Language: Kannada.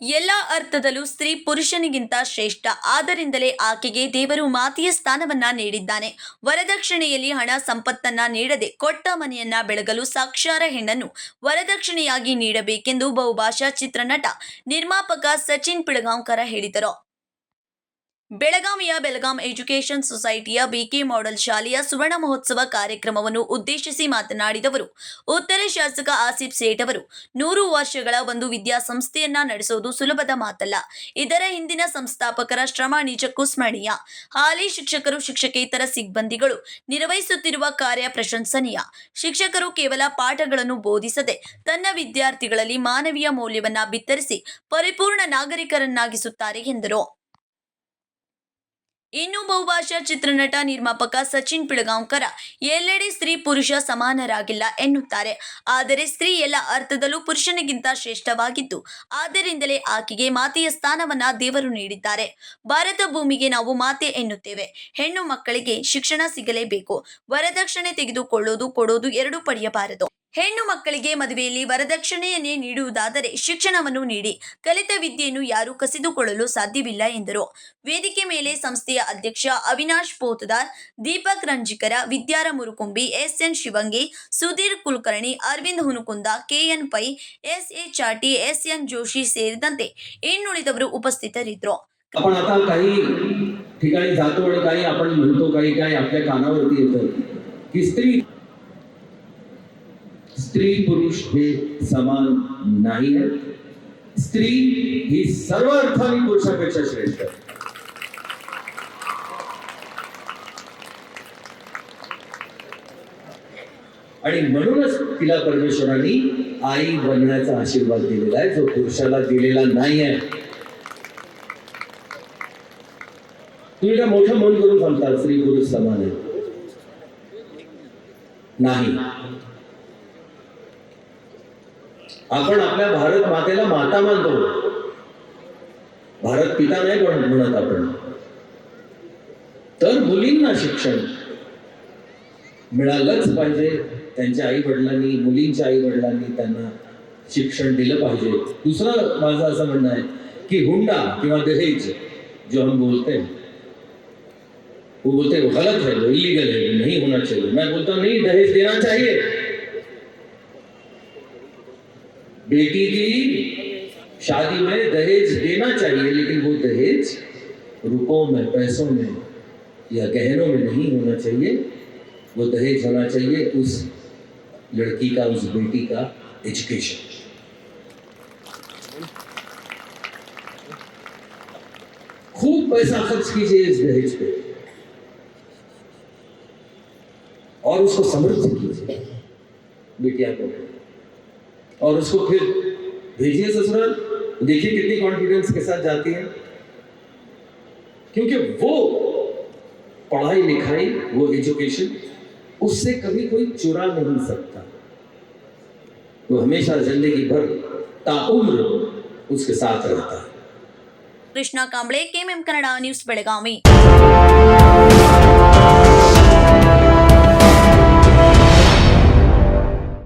ಎಲ್ಲ ಅರ್ಥದಲ್ಲೂ ಸ್ತ್ರೀ ಪುರುಷನಿಗಿಂತ ಶ್ರೇಷ್ಠ. ಆದ್ದರಿಂದಲೇ ಆಕೆಗೆ ದೇವರು ಮಾತೆಯ ಸ್ಥಾನವನ್ನ ನೀಡಿದ್ದಾನೆ. ವರದಕ್ಷಿಣೆಯಲ್ಲಿ ಹಣ ಸಂಪತ್ತನ್ನ ನೀಡದೆ ಕೊಟ್ಟ ಮನೆಯನ್ನ ಬೆಳಗಲು ಸಾಕ್ಷಾರ ಹೆಣ್ಣನ್ನು ವರದಕ್ಷಿಣೆಯಾಗಿ ನೀಡಬೇಕೆಂದು ಬಹುಭಾಷಾ ಚಿತ್ರನಟ, ನಿರ್ಮಾಪಕ ಸಚಿನ್ ಪಿಳಗಾಂವಕರ ಹೇಳಿದರು. ಬೆಳಗಾವಿಯ ಬೆಳಗಾಂ ಎಜುಕೇಷನ್ ಸೊಸೈಟಿಯ ಬಿಕೆ ಮಾಡೆಲ್ ಶಾಲೆಯ ಸುವರ್ಣ ಮಹೋತ್ಸವ ಕಾರ್ಯಕ್ರಮವನ್ನು ಉದ್ದೇಶಿಸಿ ಮಾತನಾಡಿದವರು, ಉತ್ತರ ಶಾಸಕ ಆಸಿಫ್ ಸೇಠ್ ಅವರು 100 ವರ್ಷಗಳ ಒಂದು ವಿದ್ಯಾಸಂಸ್ಥೆಯನ್ನ ನಡೆಸೋದು ಸುಲಭದ ಮಾತಲ್ಲ. ಇದರ ಹಿಂದಿನ ಸಂಸ್ಥಾಪಕರ ಶ್ರಮ ನಿಜಕ್ಕೂ ಸ್ಮರಣೀಯ. ಹಾಲಿ ಶಿಕ್ಷಕರು, ಶಿಕ್ಷಕೇತರ ಸಿಬ್ಬಂದಿಗಳು ನಿರ್ವಹಿಸುತ್ತಿರುವ ಕಾರ್ಯ ಪ್ರಶಂಸನೀಯ. ಶಿಕ್ಷಕರು ಕೇವಲ ಪಾಠಗಳನ್ನು ಬೋಧಿಸದೆ ತನ್ನ ವಿದ್ಯಾರ್ಥಿಗಳಲ್ಲಿ ಮಾನವೀಯ ಮೌಲ್ಯವನ್ನ ಬಿತ್ತರಿಸಿ ಪರಿಪೂರ್ಣ ನಾಗರಿಕರನ್ನಾಗಿಸುತ್ತಾರೆ ಎಂದರು. ಇನ್ನು ಬಹುಭಾಷಾ ಚಿತ್ರನಟ, ನಿರ್ಮಾಪಕ ಸಚಿನ್ ಪಿಳಗಾಂವಕರ ಎಲ್ಲೆಡೆ ಸ್ತ್ರೀ ಪುರುಷ ಸಮಾನರಾಗಿಲ್ಲ ಎನ್ನುತ್ತಾರೆ. ಆದರೆ ಸ್ತ್ರೀ ಎಲ್ಲ ಅರ್ಥದಲ್ಲೂ ಪುರುಷನಿಗಿಂತ ಶ್ರೇಷ್ಠವಾಗಿದ್ದು, ಆದ್ದರಿಂದಲೇ ಆಕೆಗೆ ಮಾತೆಯ ಸ್ಥಾನವನ್ನ ದೇವರು ನೀಡಿದ್ದಾರೆ. ಭಾರತ ಭೂಮಿಗೆ ನಾವು ಮಾತೆ ಎನ್ನುತ್ತೇವೆ. ಹೆಣ್ಣು ಮಕ್ಕಳಿಗೆ ಶಿಕ್ಷಣ ಸಿಗಲೇಬೇಕು. ವರದಕ್ಷಿಣೆ ತೆಗೆದುಕೊಳ್ಳೋದು, ಕೊಡೋದು ಎರಡೂ ಪಡೆಯಬಾರದು. ಹೆಣ್ಣು ಮಕ್ಕಳಿಗೆ ಮದುವೆಯಲ್ಲಿ ವರದಕ್ಷಿಣೆಯನ್ನೇ ನೀಡುವುದಾದರೆ ಶಿಕ್ಷಣವನ್ನು ನೀಡಿ. ಕಲಿತ ವಿದ್ಯೆಯನ್ನು ಯಾರೂ ಕಸಿದುಕೊಳ್ಳಲು ಸಾಧ್ಯವಿಲ್ಲ ಎಂದರು. ವೇದಿಕೆ ಮೇಲೆ ಸಂಸ್ಥೆಯ ಅಧ್ಯಕ್ಷ ಅವಿನಾಶ್ ಪೋತದಾರ್, ದೀಪಕ್ ರಂಜಿಕರ, ವಿದ್ಯಾರ Murukumbi, S N Shivangi, Sudhir Kulkarni, Arvind Hunakunda, K N Pai, S A Chati, S N Joshi ಸೇರಿದಂತೆ ಇನ್ನುಳಿದವರು ಉಪಸ್ಥಿತರಿದ್ದರು. आपण आता काही ठिकाणी जातो आणि काही आपण म्हणतो, काही आपल्या कानावरती येतं की स्त्री पुरुष हे समान नाही आहे. स्त्री ही सर्व अर्थाने पुरुषापेक्षा श्रेष्ठ आहे. आणि म्हणूनच तिला परमेश्वराने आई बनण्याचा आशीर्वाद दिलेला आहे, जो पुरुषाला दिलेला नाही आहे. तुम्ही काय मोठं मन करून सांगता स्त्री पुरुष समान आहे? नाही. आपण आपल्या भारत मातेला माता मानतो, भारत पिता नाही म्हणत आपण. तर मुलींना शिक्षण मिळालंच पाहिजे. त्यांच्या आई वडिलांनी, मुलींच्या आई वडिलांनी त्यांना शिक्षण दिलं पाहिजे. दुसरं माझं असं म्हणणं आहे की हुंडा किंवा दहेज जो हम बोलते हैं, वो बोलते हैं वो गलत है, वो इलीगल है, नहीं होना चाहिए. मैं बोलता हूं नहीं, दहेज देना चाहिए. बेटी की शादी में दहेज देना चाहिए, लेकिन वो दहेज रुपयों में, पैसों में या गहनों में नहीं होना चाहिए. वो दहेज होना चाहिए उस लड़की का, उस बेटी का एजुकेशन. खूब पैसा खर्च कीजिए इस दहेज पे और उसको समृद्ध कीजिए बेटिया को, और उसको फिर भेजिए ससुराल. देखिए कितनी कॉन्फिडेंस के साथ जाती है, क्योंकि वो पढ़ाई लिखाई, वो एजुकेशन उससे कभी कोई चुरा नहीं सकता. वो हमेशा जिंदगी भर ताउम्र उसके साथ रहता है. Krishna Kamble, KMM Kannada news, Belagavi.